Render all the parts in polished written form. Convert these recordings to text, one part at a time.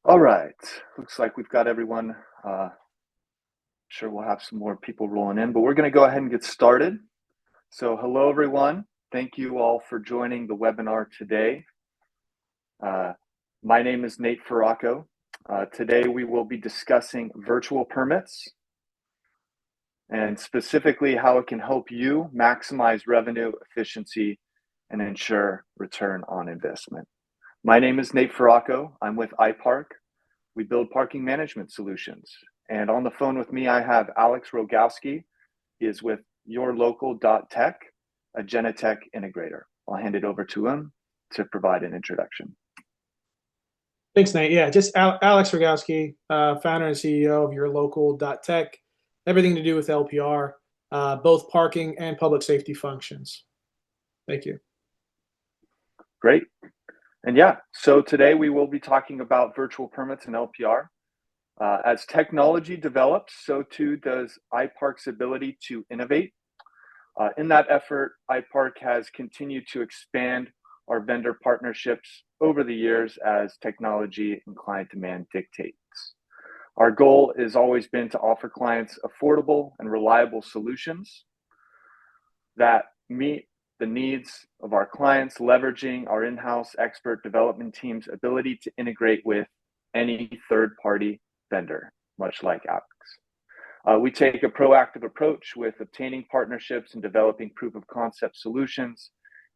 All right, looks like we've got everyone. Sure, we'll have some more people rolling in, but we're going to go ahead and get started. So hello, everyone. Thank you all for joining the webinar today. My name is Nate Faracco. Today we will be discussing virtual permits and specifically how it can help you maximize revenue efficiency and ensure return on investment. My name is Nate Faracco. I'm with iParq. We build parking management solutions. And on the phone with me, I have Alex Rogowski. He is with YourLocal.Tech, a Genetech integrator. I'll hand it over to him to provide an introduction. Thanks, Nate. Yeah, just Alex Rogowski, founder and CEO of YourLocal.Tech, everything to do with LPR, both parking and public safety functions. Thank you. Great. And yeah, so today we will be talking about virtual permits and LPR. As technology develops, so too does iParq's ability to innovate. In that effort, iParq has continued to expand our vendor partnerships over the years as technology and client demand dictates. Our goal has always been to offer clients affordable and reliable solutions that meet the needs of our clients, leveraging our in-house expert development team's ability to integrate with any third-party vendor, much like Alex. We take a proactive approach with obtaining partnerships and developing proof of concept solutions,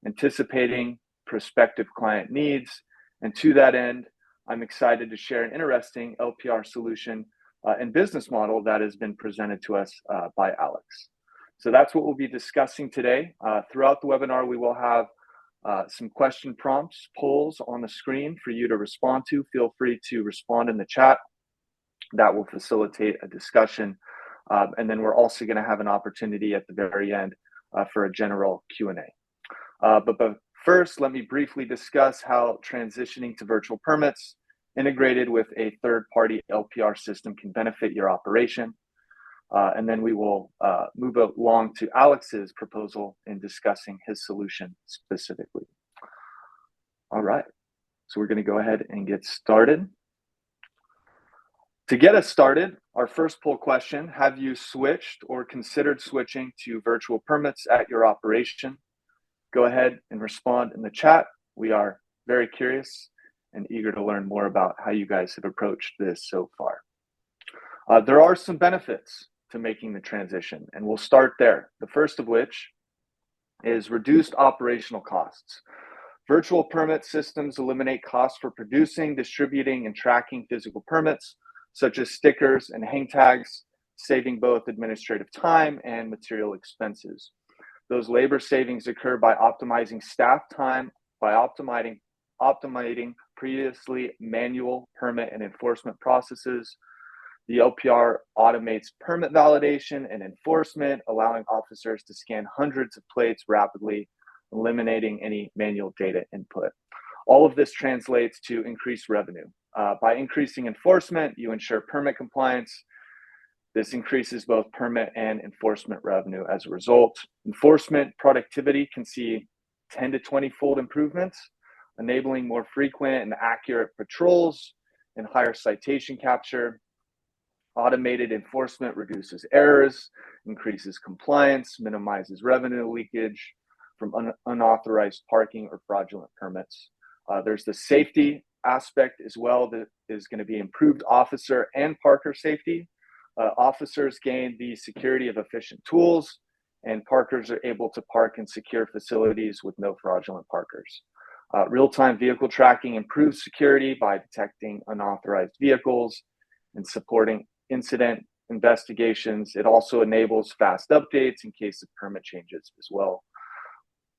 anticipating prospective client needs. And to that end, I'm excited to share an interesting LPR solution and business model that has been presented to us by Alex. So that's what we'll be discussing today. Throughout the webinar, we will have some question prompts, polls on the screen for you to respond to. Feel free to respond in the chat. That will facilitate a discussion. And then we're also going to have an opportunity at the very end for a general Q&A. But first, let me briefly discuss how transitioning to virtual permits integrated with a third-party LPR system can benefit your operation. And then we will move along to Alex's proposal in discussing his solution specifically. All right, so we're going to go ahead and get started. To get us started, our first poll question: have you switched or considered switching to virtual permits at your operation? Go ahead and respond in the chat. We are very curious and eager to learn more about how you guys have approached this so far. There are some benefits to making the transition, and we'll start there. The first of which is reduced operational costs. Virtual permit systems eliminate costs for producing, distributing, and tracking physical permits, such as stickers and hang tags, saving both administrative time and material expenses. Those labor savings occur by optimizing staff time, by optimizing previously manual permit and enforcement processes. The LPR automates permit validation and enforcement, allowing officers to scan hundreds of plates rapidly, eliminating any manual data input. All of this translates to increased revenue. By increasing enforcement, you ensure permit compliance. This increases both permit and enforcement revenue as a result. Enforcement productivity can see 10 to 20-fold improvements, enabling more frequent and accurate patrols and higher citation capture. Automated enforcement reduces errors, increases compliance, minimizes revenue leakage from unauthorized parking or fraudulent permits. There's the safety aspect as well that is going to be improved officer and parker safety. Officers gain the security of efficient tools, and parkers are able to park in secure facilities with no fraudulent parkers. Real-time vehicle tracking improves security by detecting unauthorized vehicles and supporting incident investigations. It also enables fast updates in case of permit changes as well.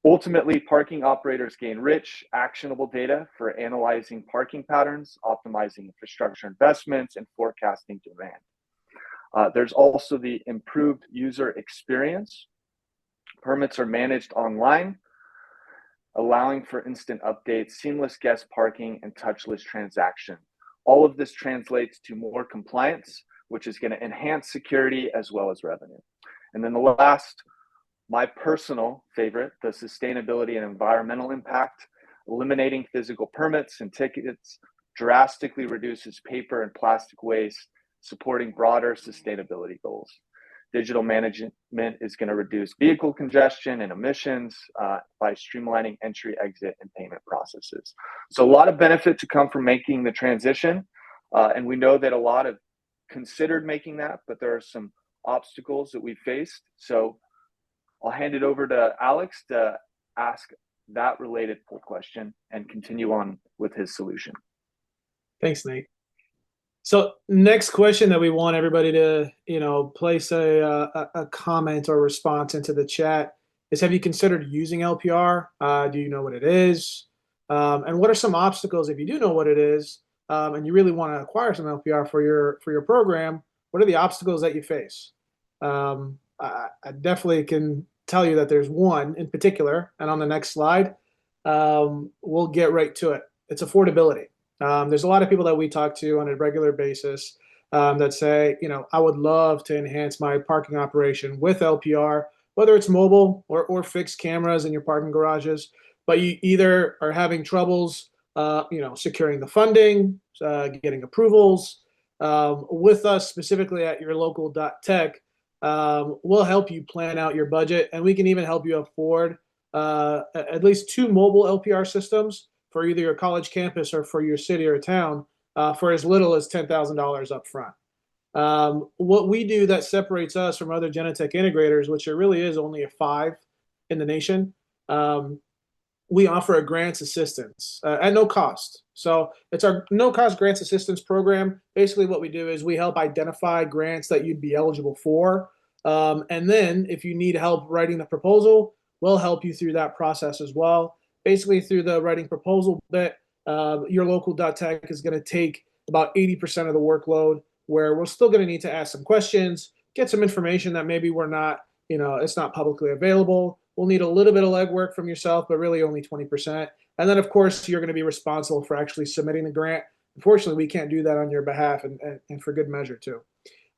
Ultimately, parking operators gain rich, actionable data for analyzing parking patterns, optimizing infrastructure investments, and forecasting demand. There's also the improved user experience. Permits are managed online, allowing for instant updates, seamless guest parking, and touchless transaction. All of this translates to more compliance, which is going to enhance security as well as revenue. And then the last, my personal favorite, the sustainability and environmental impact. Eliminating physical permits and tickets drastically reduces paper and plastic waste, supporting broader sustainability goals. Digital management is going to reduce vehicle congestion and emissions by streamlining entry, exit, and payment processes. So a lot of benefit to come from making the transition. And we know that a lot have considered making that, but there are some obstacles that we faced. So I'll hand it over to Alex to ask that related poll question and continue on with his solution. Thanks, Nate. So next question that we want everybody to, place a comment or response into the chat is, have you considered using LPR? Do you know what it is? And what are some obstacles, if you do know what it is, and you really want to acquire some LPR for your program? What are the obstacles that you face? I definitely can tell you that there's one in particular, and on the next slide, we'll get right to it. It's affordability. There's a lot of people that we talk to on a regular basis that say, I would love to enhance my parking operation with LPR, whether it's mobile or fixed cameras in your parking garages, but you either are having troubles, securing the funding, getting approvals. With us specifically at YourLocal.Tech, we'll help you plan out your budget, and we can even help you afford at least 2 mobile LPR systems for either your college campus or for your city or town for as little as $10,000 up front. What we do that separates us from other Genetec integrators, which there really is only 5 in the nation, we offer a grants assistance at no cost. So it's our no-cost grants assistance program. Basically what we do is we help identify grants that you'd be eligible for. And then if you need help writing the proposal, we'll help you through that process as well. Basically, through the writing proposal bit, YourLocal.Tech is going to take about 80% of the workload, where we're still going to need to ask some questions, get some information that maybe we're not, it's not publicly available. We'll need a little bit of legwork from yourself, but really only 20%. And then, of course, you're going to be responsible for actually submitting the grant. Unfortunately, we can't do that on your behalf, and for good measure, too.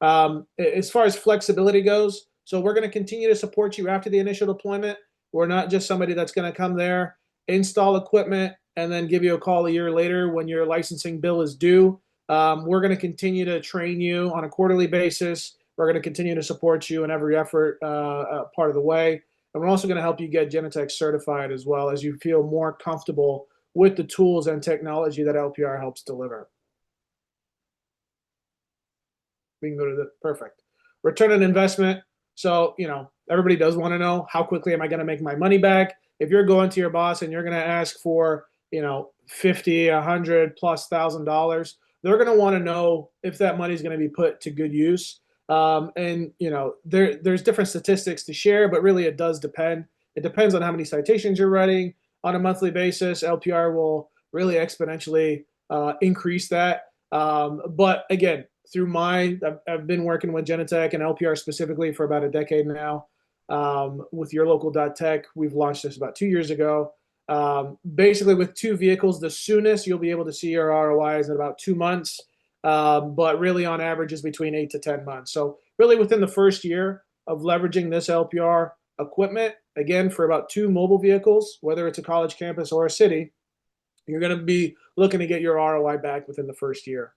As far as flexibility goes, so we're going to continue to support you after the initial deployment. We're not just somebody that's going to come there, install equipment, and then give you a call a year later when your licensing bill is due. We're going to continue to train you on a quarterly basis. We're going to continue to support you in every effort part of the way. And we're also going to help you get Genetec certified as well, as you feel more comfortable with the tools and technology that LPR helps deliver. We can go to the perfect. Return on investment. So, everybody does want to know, how quickly am I going to make my money back? If you're going to your boss and you're going to ask for, $50, $100,000+, they're going to want to know if that money is going to be put to good use. And there's different statistics to share, but really it does depend. It depends on how many citations you're writing on a monthly basis. LPR will really exponentially increase that. But again, I've been working with Genetec and LPR specifically for about a decade now. With YourLocal.Tech, we've launched this about 2 years ago. Basically, with 2 vehicles, the soonest you'll be able to see your ROI is in about 2 months, but really on average is between 8 to 10 months. So really within the first year of leveraging this LPR equipment, again, for about 2 mobile vehicles, whether it's a college campus or a city, you're going to be looking to get your ROI back within the first year.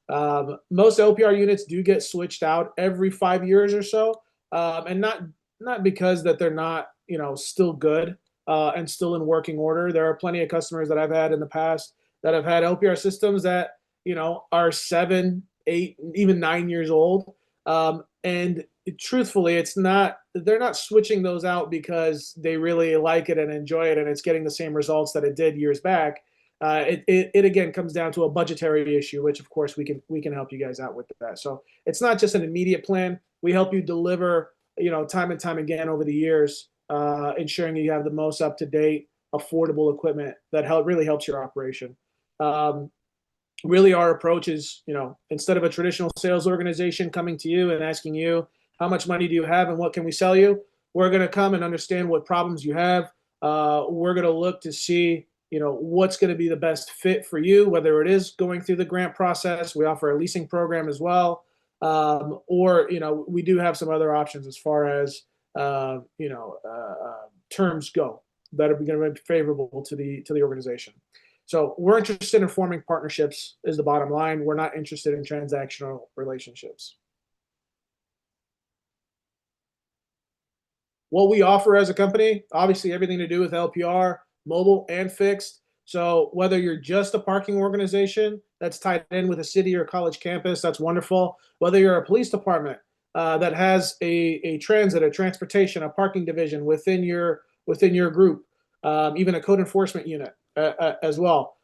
Most LPR units do get switched out every 5 years or so, and not because that they're not, still good and still in working order. There are plenty of customers that I've had in the past that have had LPR systems that, are 7, 8, even 9 years old. And truthfully, they're not switching those out because they really like it and enjoy it and it's getting the same results that it did years back. It again comes down to a budgetary issue, which of course we can help you guys out with that. So it's not just an immediate plan. We help you deliver, time and time again over the years, ensuring you have the most up-to-date, affordable equipment that really helps your operation. Really, our approach is, instead of a traditional sales organization coming to you and asking you, how much money do you have and what can we sell you? We're going to come and understand what problems you have. We're going to look to see, what's going to be the best fit for you, whether it is going through the grant process. We offer a leasing program as well. Or, we do have some other options as far as, terms go that are going to be favorable to the organization. So we're interested in forming partnerships is the bottom line. We're not interested in transactional relationships. What we offer as a company, obviously everything to do with LPR, mobile and fixed. So whether you're just a parking organization that's tied in with a city or college campus, that's wonderful. Whether you're a police department that has a transit, a transportation, a parking division within your group, even a code enforcement unit as well.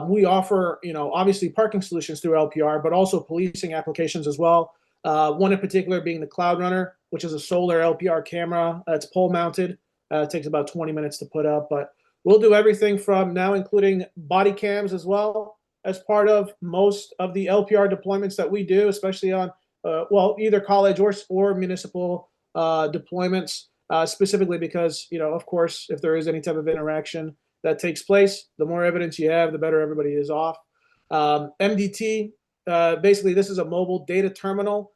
We offer, obviously parking solutions through LPR, but also policing applications as well. One in particular being the Cloud Runner, which is a solar LPR camera. It's pole mounted. It takes about 20 minutes to put up, but we'll do everything from now, including body cams as well as part of most of the LPR deployments that we do, especially on, either college or municipal deployments, specifically because, of course, if there is any type of interaction that takes place, the more evidence you have, the better everybody is off. MDT, basically, this is a mobile data terminal.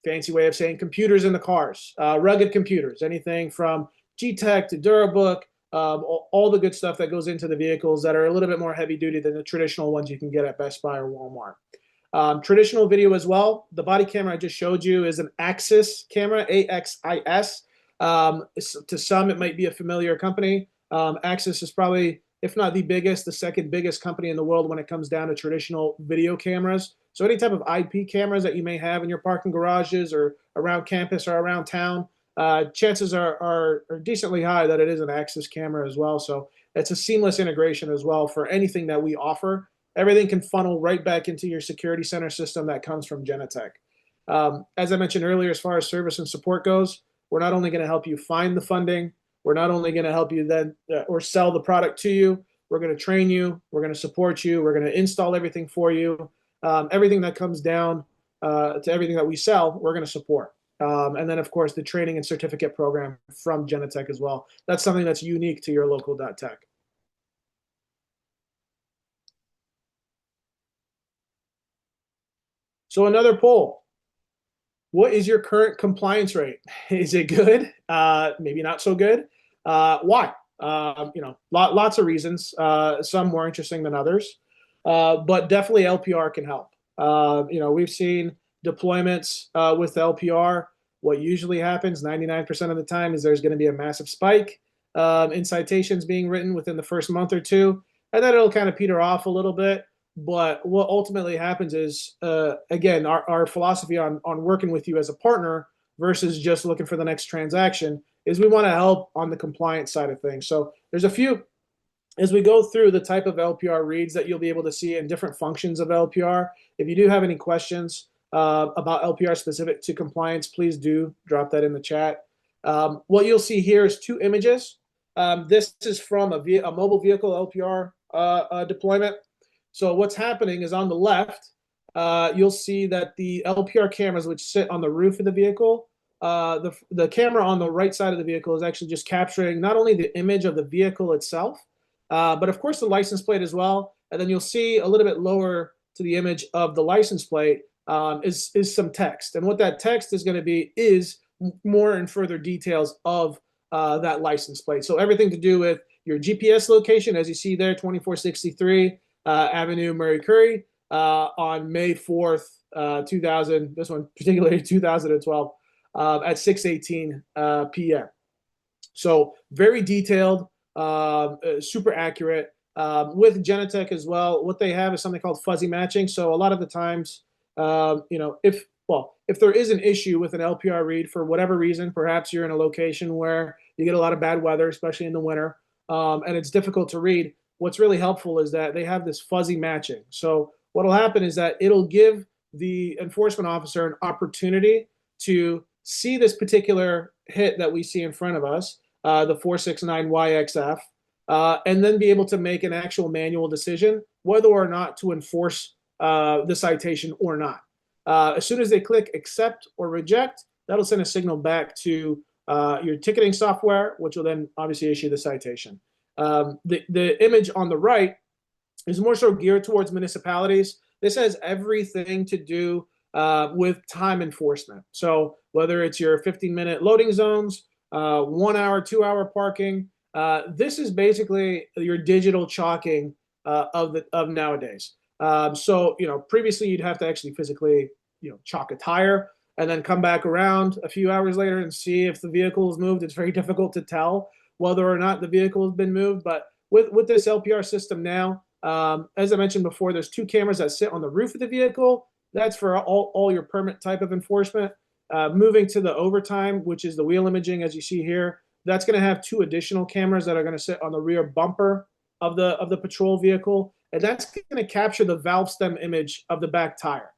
Fancy way of saying computers in the cars, rugged computers, anything from G-Tech to Durabook, all the good stuff that goes into the vehicles that are a little bit more heavy duty than the traditional ones you can get at Best Buy or Walmart. Traditional video as well. The body camera I just showed you is an Axis camera, AXIS. To some, it might be a familiar company. Axis is probably, if not the biggest, the second biggest company in the world when it comes down to traditional video cameras. So any type of IP cameras that you may have in your parking garages or around campus or around town, chances are decently high that it is an Axis camera as well. So it's a seamless integration as well for anything that we offer. Everything can funnel right back into your security center system that comes from Genetec. As I mentioned earlier, as far as service and support goes, we're not only going to help you find the funding, we're not only going to help you then or sell the product to you, we're going to train you, we're going to support you, we're going to install everything for you. Everything that comes down to everything that we sell, we're going to support. And then, of course, the training and certificate program from Genetec as well. That's something that's unique to YourLocal.Tech. So another poll. What is your current compliance rate? Is it good? Maybe not so good. Why? Lots of reasons. Some more interesting than others. But definitely LPR can help. We've seen deployments with LPR. What usually happens 99% of the time is there's going to be a massive spike in citations being written within the first month or two, and then it'll kind of peter off a little bit. But what ultimately happens is, again, our philosophy on working with you as a partner versus just looking for the next transaction is we want to help on the compliance side of things. So there's a few, as we go through the type of LPR reads that you'll be able to see in different functions of LPR. If you do have any questions about LPR specific to compliance, please do drop that in the chat. What you'll see here is two images. This is from a mobile vehicle LPR deployment. So what's happening is on the left, you'll see that the LPR cameras which sit on the roof of the vehicle, the camera on the right side of the vehicle is actually just capturing not only the image of the vehicle itself, but of course the license plate as well. And then you'll see a little bit lower to the image of the license plate is some text. And what that text is going to be is more and further details of that license plate. So everything to do with your GPS location, as you see there, 2463 Avenue Murray Curry on May 4th, 2000, this one particularly 2012, at 6:18 p.m. So very detailed, super accurate. With Genetec as well, what they have is something called fuzzy matching. So a lot of the times, if there is an issue with an LPR read for whatever reason, perhaps you're in a location where you get a lot of bad weather, especially in the winter, and it's difficult to read. What's really helpful is that they have this fuzzy matching. So what will happen is that it'll give the enforcement officer an opportunity to see this particular hit that we see in front of us, the 469YXF, and then be able to make an actual manual decision whether or not to enforce the citation or not. As soon as they click accept or reject, that'll send a signal back to your ticketing software, which will then obviously issue the citation. The image on the right is more so geared towards municipalities. This has everything to do with time enforcement. So whether it's your 15-minute loading zones, 1 hour, 2 hour parking, this is basically your digital chalking of nowadays. So previously you'd have to actually physically chalk a tire and then come back around a few hours later and see if the vehicle is moved. It's very difficult to tell whether or not the vehicle has been moved. But with this LPR system now, as I mentioned before, there's 2 cameras that sit on the roof of the vehicle. That's for all your permit type of enforcement. Moving to the overtime, which is the wheel imaging, as you see here, that's going to have 2 additional cameras that are going to sit on the rear bumper of the patrol vehicle, and that's going to capture the valve stem image of the back tire.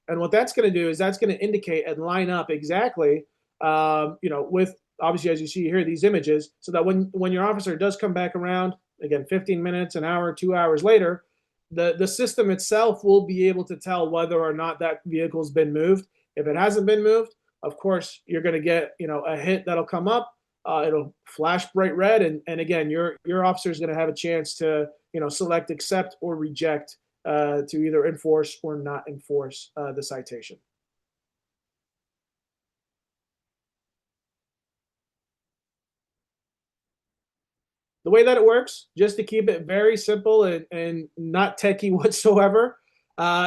And what that's going to do is that's going to indicate and line up exactly, with obviously, as you see here, these images, so that when your officer does come back around, again, 15 minutes, an hour, 2 hours later, the system itself will be able to tell whether or not that vehicle's been moved. If it hasn't been moved, of course, you're going to get a hit that'll come up. It'll flash bright red, and again, your officer is going to have a chance to select accept or reject to either enforce or not enforce the citation. The way that it works, just to keep it very simple and not techie whatsoever,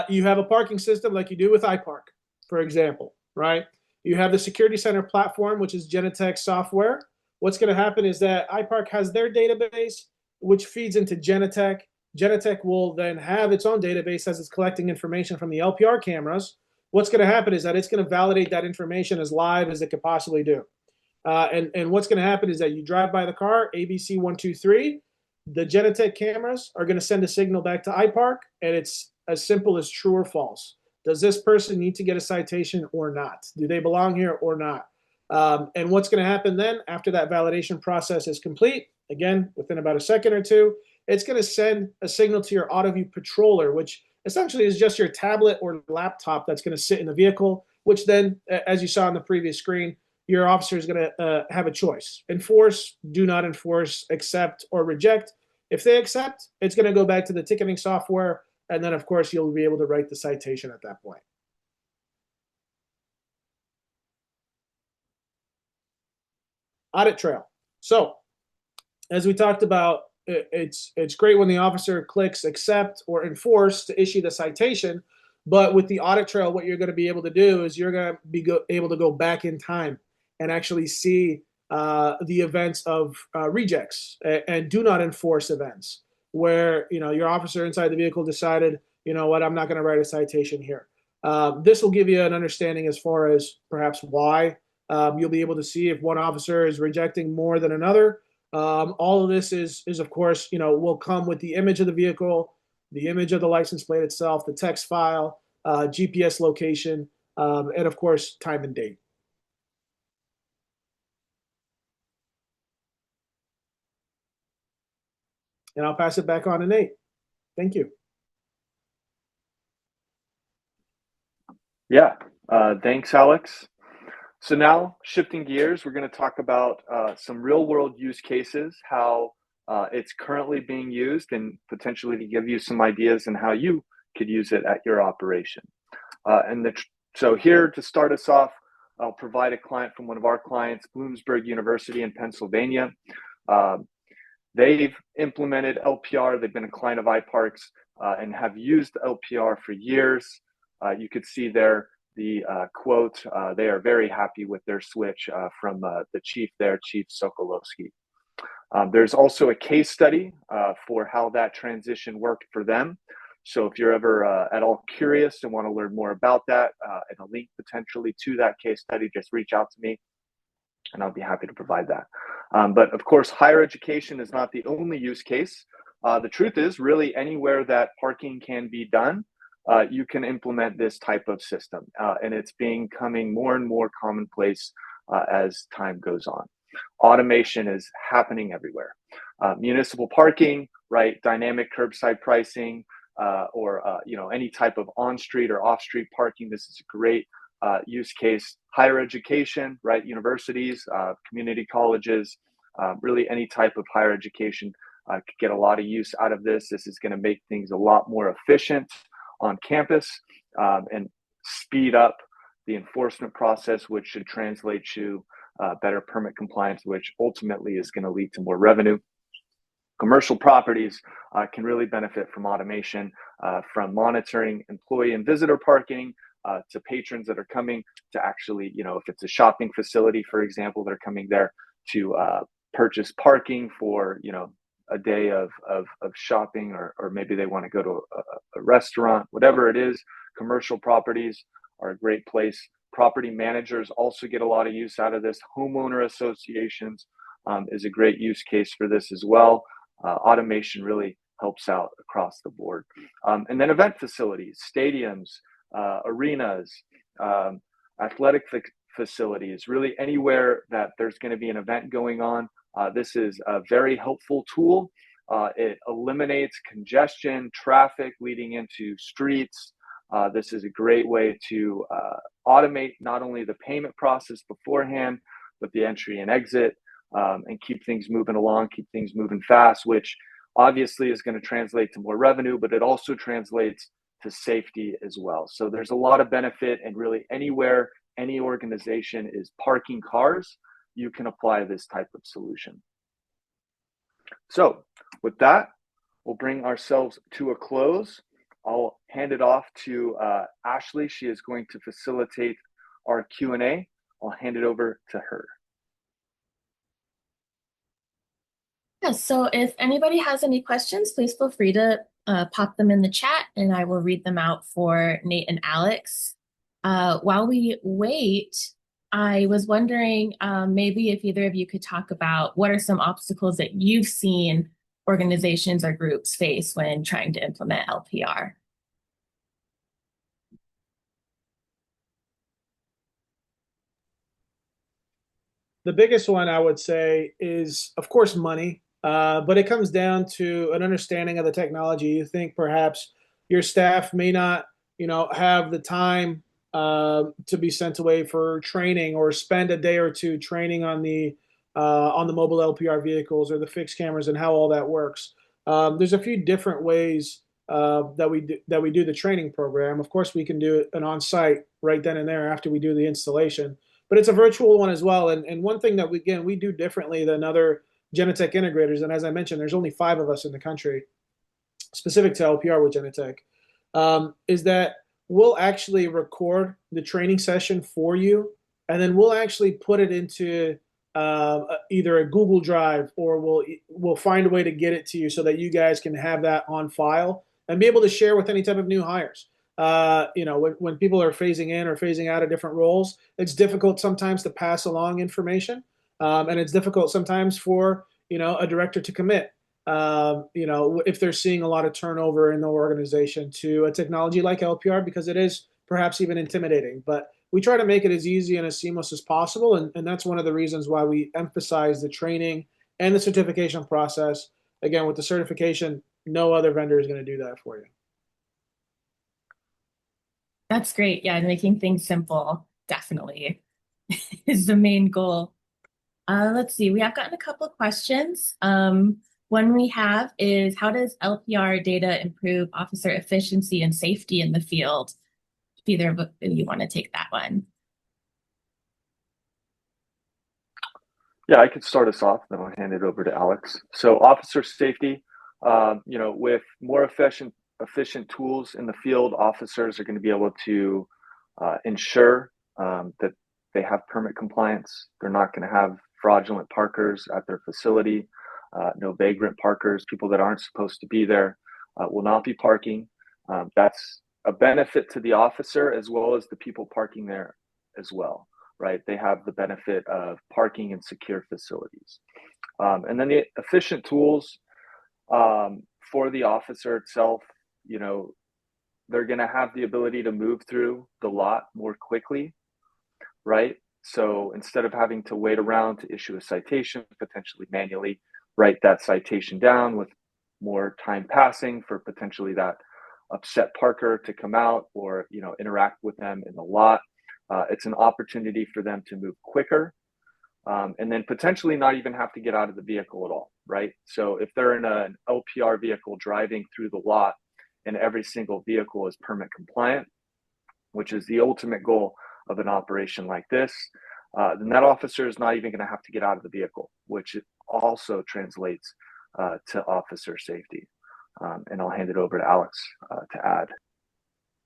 you have a parking system like you do with iParq, for example, right? You have the Security Center platform, which is Genetec software. What's going to happen is that iParq has their database, which feeds into Genetec. Genetec will then have its own database as it's collecting information from the LPR cameras. What's going to happen is that it's going to validate that information as live as it could possibly do. And what's going to happen is that you drive by the car, ABC123, the Genetec cameras are going to send a signal back to iParq, and it's as simple as true or false. Does this person need to get a citation or not? Do they belong here or not? And what's going to happen then after that validation process is complete, again, within about a second or two, it's going to send a signal to your AutoView patroller, which essentially is just your tablet or laptop that's going to sit in the vehicle, which then, as you saw on the previous screen, your officer is going to have a choice: enforce, do not enforce, accept, or reject. If they accept, it's going to go back to the ticketing software, and then, of course, you'll be able to write the citation at that point. Audit trail. So, as we talked about, it's great when the officer clicks accept or enforce to issue the citation, but with the audit trail, what you're going to be able to do is you're going to be able to go back in time and actually see the events of rejects and do not enforce events where your officer inside the vehicle decided, I'm not going to write a citation here. This will give you an understanding as far as perhaps why. You'll be able to see if one officer is rejecting more than another. All of this is of course, will come with the image of the vehicle, the image of the license plate itself, the text file, GPS location, and of course, time and date. And I'll pass it back on to Nate. Thank you. Yeah, thanks, Alex. So now, shifting gears, we're going to talk about some real-world use cases, how it's currently being used, and potentially to give you some ideas on how you could use it at your operation. So here to start us off, I'll provide a client from one of our clients, Bloomsburg University in Pennsylvania. They've implemented LPR. They've been a client of iParq's and have used LPR for years. You could see there the quote. They are very happy with their switch from the chief there, Chief Sokolowski. There's also a case study for how that transition worked for them. So if you're ever at all curious and want to learn more about that and a link potentially to that case study, just reach out to me and I'll be happy to provide that. But of course, higher education is not the only use case. The truth is, really anywhere that parking can be done, you can implement this type of system. And it's becoming more and more commonplace as time goes on. Automation is happening everywhere. Municipal parking, right? Dynamic curbside pricing, or any type of on-street or off-street parking. This is a great use case. Higher education, right? Universities, community colleges, really any type of higher education could get a lot of use out of this. This is going to make things a lot more efficient on campus and speed up the enforcement process, which should translate to better permit compliance, which ultimately is going to lead to more revenue. Commercial properties can really benefit from automation, from monitoring employee and visitor parking to patrons that are coming to actually, if it's a shopping facility, for example, they're coming there to purchase parking for, a day of shopping, or maybe they want to go to a restaurant, whatever it is. Commercial properties are a great place. Property managers also get a lot of use out of this. Homeowner associations is a great use case for this as well. Automation really helps out across the board. And then event facilities, stadiums, arenas, athletic facilities, really anywhere that there's going to be an event going on. This is a very helpful tool. It eliminates congestion, traffic leading into streets. This is a great way to automate not only the payment process beforehand, but the entry and exit, and keep things moving along, keep things moving fast, which obviously is going to translate to more revenue, but it also translates to safety as well. So there's a lot of benefit, and really anywhere any organization is parking cars, you can apply this type of solution. So with that, we'll bring ourselves to a close. I'll hand it off to Ashley. She is going to facilitate our Q&A. I'll hand it over to her. Yes, so if anybody has any questions, please feel free to pop them in the chat, and I will read them out for Nate and Alex. While we wait, I was wondering maybe if either of you could talk about what are some obstacles that you've seen organizations or groups face when trying to implement LPR. The biggest one I would say is, of course, money, but it comes down to an understanding of the technology. You think perhaps your staff may not, have the time to be sent away for training, or spend a day or two training on the mobile LPR vehicles or the fixed cameras and how all that works. There's a few different ways that we do the training program. Of course, we can do an on-site right then and there after we do the installation, but it's a virtual one as well. And one thing that we do differently than other Genetec integrators, and as I mentioned, there's only 5 of us in the country specific to LPR with Genetec, is that we'll actually record the training session for you, and then we'll actually put it into either a Google Drive, or we'll find a way to get it to you so that you guys can have that on file and be able to share with any type of new hires. When people are phasing in or phasing out of different roles, it's difficult sometimes to pass along information, and it's difficult sometimes for a director to commit. If they're seeing a lot of turnover in the organization to a technology like LPR, because it is perhaps even intimidating. But we try to make it as easy and as seamless as possible, and that's one of the reasons why we emphasize the training and the certification process. Again, with the certification, no other vendor is going to do that for you. That's great. Yeah, making things simple definitely is the main goal. Let's see, we have gotten a couple of questions. One we have is, how does LPR data improve officer efficiency and safety in the field? If either of you want to take that one. Yeah, I could start us off, then I'll hand it over to Alex. So officer safety, with more efficient tools in the field, officers are going to be able to ensure that they have permit compliance. They're not going to have fraudulent parkers at their facility. No vagrant parkers, people that aren't supposed to be there, will not be parking. That's a benefit to the officer as well as the people parking there as well, right? They have the benefit of parking in secure facilities. And then the efficient tools for the officer itself, they're going to have the ability to move through the lot more quickly, right? So instead of having to wait around to issue a citation, potentially manually write that citation down with more time passing for potentially that upset parker to come out or, interact with them in the lot. It's an opportunity for them to move quicker, and then potentially not even have to get out of the vehicle at all, right? So if they're in an LPR vehicle driving through the lot and every single vehicle is permit compliant, which is the ultimate goal of an operation like this, then that officer is not even going to have to get out of the vehicle, which also translates to officer safety. And I'll hand it over to Alex to add.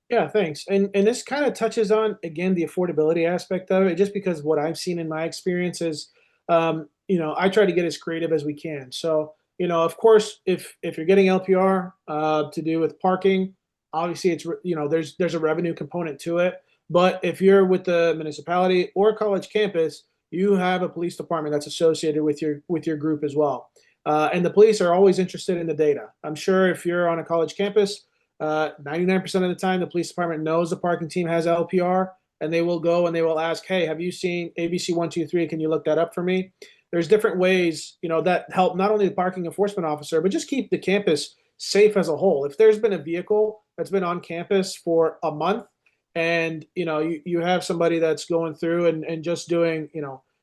Yeah, thanks. And this kind of touches on, again, the affordability aspect of it, just because what I've seen in my experience is, I try to get as creative as we can. So, of course, if you're getting LPR to do with parking, obviously there's a revenue component to it. But if you're with the municipality or college campus, you have a police department that's associated with your group as well. And the police are always interested in the data. I'm sure if you're on a college campus, 99% of the time, the police department knows the parking team has LPR, and they will go and they will ask, "Hey, have you seen ABC 123? Can you look that up for me?" There's different ways, that help not only the parking enforcement officer, but just keep the campus safe as a whole. If there's been a vehicle that's been on campus for a month, and you have somebody that's going through and just doing,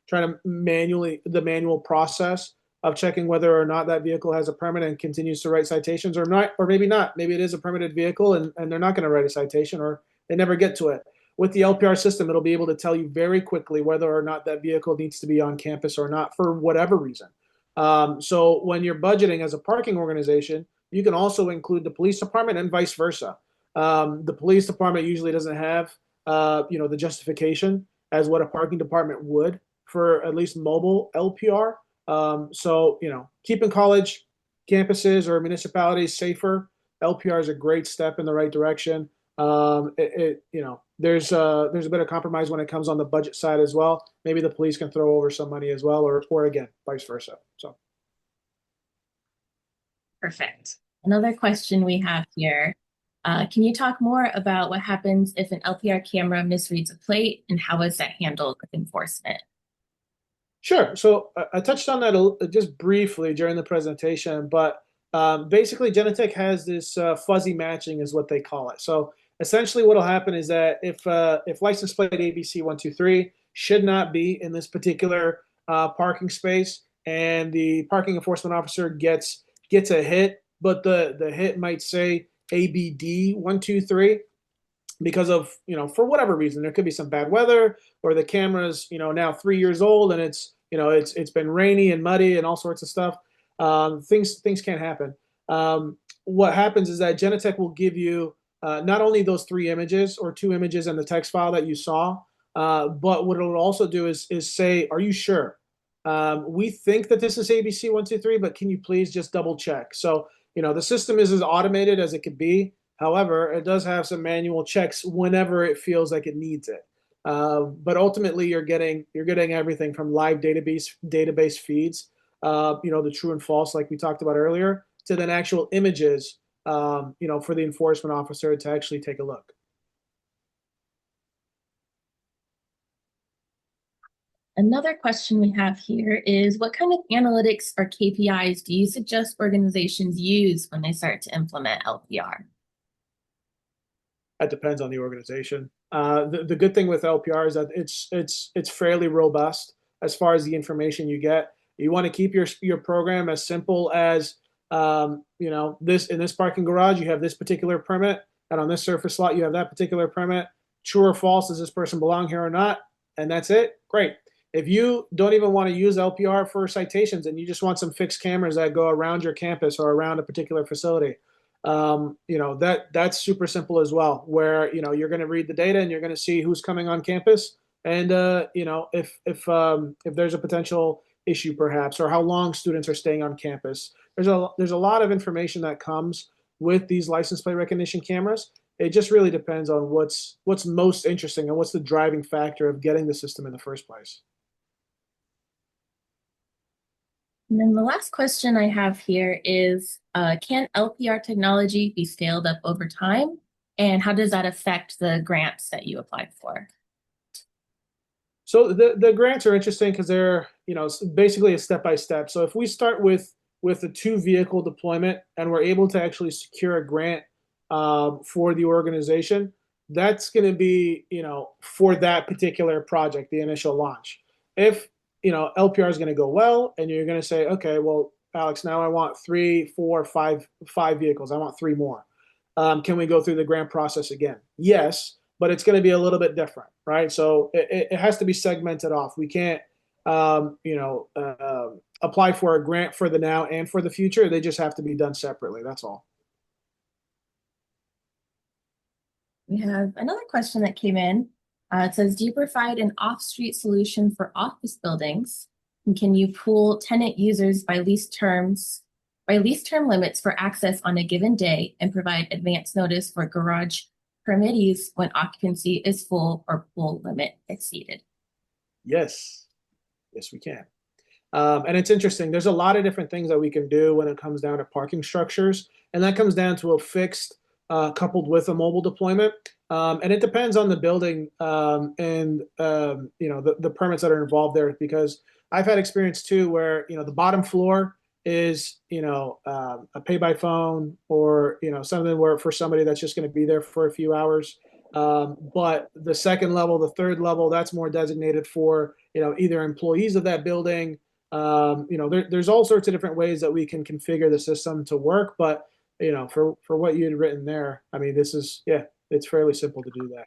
trying to manual process of checking whether or not that vehicle has a permit and continues to write citations or not, or maybe not. Maybe it is a permitted vehicle and they're not going to write a citation, or they never get to it. With the LPR system, it'll be able to tell you very quickly whether or not that vehicle needs to be on campus or not for whatever reason. So when you're budgeting as a parking organization, you can also include the police department and vice versa. The police department usually doesn't have, the justification as what a parking department would for at least mobile LPR. So, keeping college campuses or municipalities safer, LPR is a great step in the right direction. There's a bit of compromise when it comes on the budget side as well. Maybe the police can throw over some money as well, or again, vice versa. So. Perfect. Another question we have here. Can you talk more about what happens if an LPR camera misreads a plate, and how is that handled with enforcement? Sure. So I touched on that just briefly during the presentation, but basically Genetec has this fuzzy matching is what they call it. So essentially what will happen is that if license plate ABC 123 should not be in this particular parking space, and the parking enforcement officer gets a hit, but the hit might say ABD 123, because of, for whatever reason, there could be some bad weather, or the camera's, now 3 years old, and it's been rainy and muddy and all sorts of stuff. Things can't happen. What happens is that Genetec will give you not only those 3 images or 2 images in the text file that you saw, but what it'll also do is say, "Are you sure? We think that this is ABC 123, but can you please just double check?" So, the system is as automated as it could be. However, it does have some manual checks whenever it feels like it needs it. But ultimately, you're getting everything from live database feeds, the true and false, like we talked about earlier, to then actual images, for the enforcement officer to actually take a look. Another question we have here is, what kind of analytics or KPIs do you suggest organizations use when they start to implement LPR? That depends on the organization. The good thing with LPR is that it's fairly robust as far as the information you get. You want to keep your program as simple as, this in this parking garage you have this particular permit, and on this surface lot you have that particular permit. True or false, does this person belong here or not? And that's it. Great. If you don't even want to use LPR for citations, and you just want some fixed cameras that go around your campus or around a particular facility, that's super simple as well, where you're going to read the data and you're going to see who's coming on campus, and if there's a potential issue perhaps, or how long students are staying on campus. There's a lot of information that comes with these license plate recognition cameras. It just really depends on what's most interesting and what's the driving factor of getting the system in the first place. And then the last question I have here is, can LPR technology be scaled up over time? And how does that affect the grants that you applied for? So the grants are interesting because they're, basically a step-by-step. So if we start with a 2-vehicle deployment and we're able to actually secure a grant for the organization, that's going to be, for that particular project, the initial launch. If LPR is going to go well, and you're going to say, okay, well, Alex, now I want 3, 4, 5 vehicles. I want 3 more. Can we go through the grant process again? Yes, but it's going to be a little bit different, right? So it has to be segmented off. We can't apply for a grant for the now and for the future. They just have to be done separately. That's all. We have another question that came in. It says, do you provide an off-street solution for office buildings? And can you pool tenant users by lease term limits for access on a given day and provide advance notice for garage permittees when occupancy is full or pool limit exceeded? Yes, we can. And it's interesting. There's a lot of different things that we can do when it comes down to parking structures, and that comes down to a fixed coupled with a mobile deployment. And it depends on the building and the permits that are involved there. Because I've had experience too where the bottom floor is a pay by phone or something where for somebody that's just going to be there for a few hours. But the second level, the third level, that's more designated for either employees of that building. There's all sorts of different ways that we can configure the system to work, but for what you had written there, I mean, it's fairly simple to do that.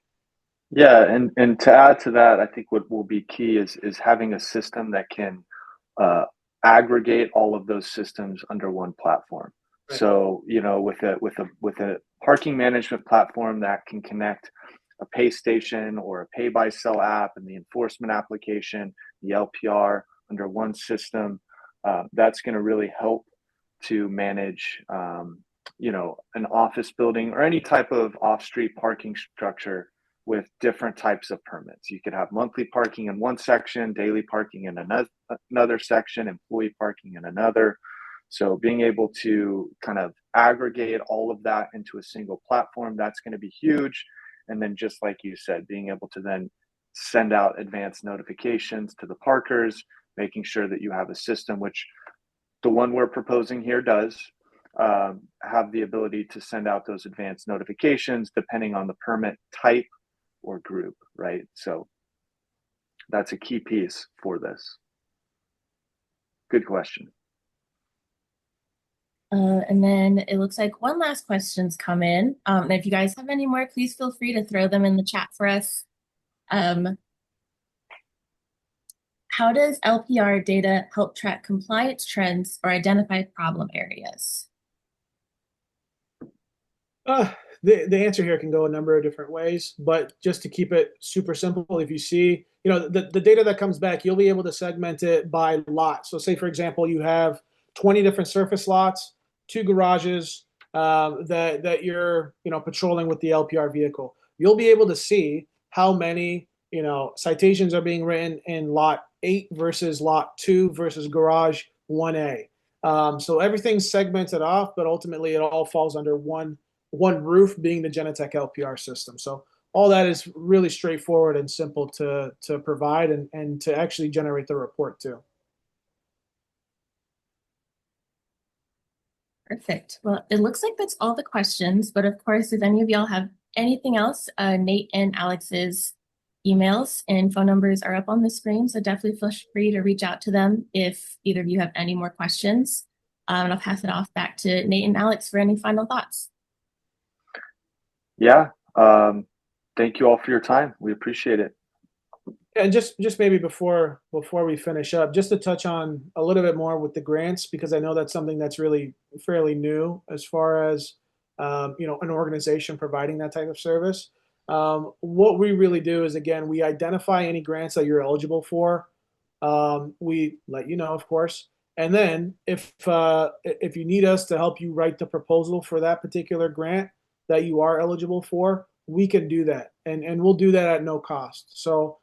Yeah, and to add to that, I think what will be key is having a system that can uh, aggregate all of those systems under one platform. Right. So with a parking management platform that can connect a pay station or a pay by sell app and the enforcement application, the LPR under one system, that's going to really help to manage an office building or any type of off-street parking structure with different types of permits. You could have monthly parking in one section, daily parking in another section, employee parking in another. So being able to kind of aggregate all of that into a single platform, that's going to be huge. And then just like you said, being able to then send out advanced notifications to the parkers, making sure that you have a system, which the one we're proposing here does have the ability to send out those advanced notifications depending on the permit type or group, right? So that's a key piece for this. Good question. And then it looks like one last question's come in. And if you guys have any more, please feel free to throw them in the chat for us. How does LPR data help track compliance trends or identify problem areas? The answer here can go a number of different ways, but just to keep it super simple, if you see, the data that comes back, you'll be able to segment it by lot. So say, for example, you have 20 different surface lots, 2 garages that you're, patrolling with the LPR vehicle. You'll be able to see how many, citations are being written in lot 8 versus lot 2 versus garage 1A. So everything's segmented off, but ultimately it all falls under one roof, being the Genetec LPR system. So all that is really straightforward and simple to provide and to actually generate the report too. Perfect. Well, it looks like that's all the questions, but of course, if any of y'all have anything else, Nate and Alex's emails and phone numbers are up on the screen, so definitely feel free to reach out to them if either of you have any more questions. And I'll pass it off back to Nate and Alex for any final thoughts. Yeah. Thank you all for your time. We appreciate it. And just maybe before we finish up, just to touch on a little bit more with the grants, because I know that's something that's really fairly new as far as an organization providing that type of service. What we really do is, again, we identify any grants that you're eligible for. We let you know, of course, and then if you need us to help you write the proposal for that particular grant that you are eligible for, we can do that, and we'll do that at no cost. So.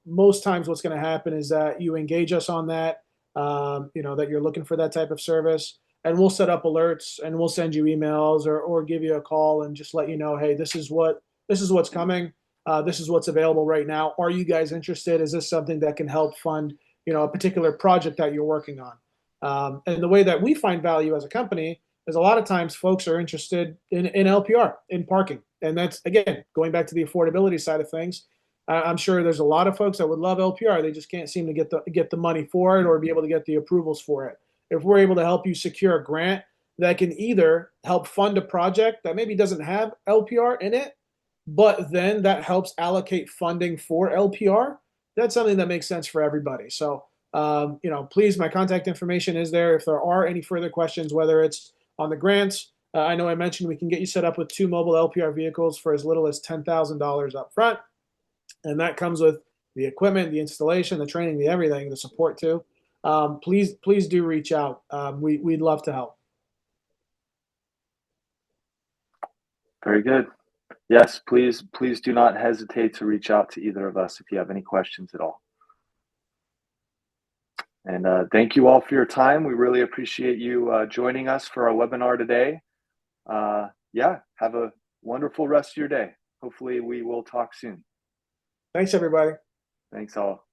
Most times what's going to happen is that you engage us on that, that you're looking for that type of service, and we'll set up alerts and we'll send you emails or give you a call and just let you know, hey, this is what's coming. This is what's available right now. Are you guys interested? Is this something that can help fund, a particular project that you're working on? And the way that we find value as a company is a lot of times folks are interested in LPR, in parking. And that's, again, going back to the affordability side of things. I'm sure there's a lot of folks that would love LPR. They just can't seem to get the money for it or be able to get the approvals for it. If we're able to help you secure a grant that can either help fund a project that maybe doesn't have LPR in it, but then that helps allocate funding for LPR, that's something that makes sense for everybody. So, please, my contact information is there. If there are any further questions, whether it's on the grants, I know I mentioned we can get you set up with 2 mobile LPR vehicles for as little as $10,000 up front. And that comes with the equipment, the installation, the training, the everything, the support too. Please do reach out. We'd love to help. Very good. Yes, please do not hesitate to reach out to either of us if you have any questions at all. And thank you all for your time. We really appreciate you joining us for our webinar today. Have a wonderful rest of your day. Hopefully we will talk soon. Thanks, everybody. Thanks all.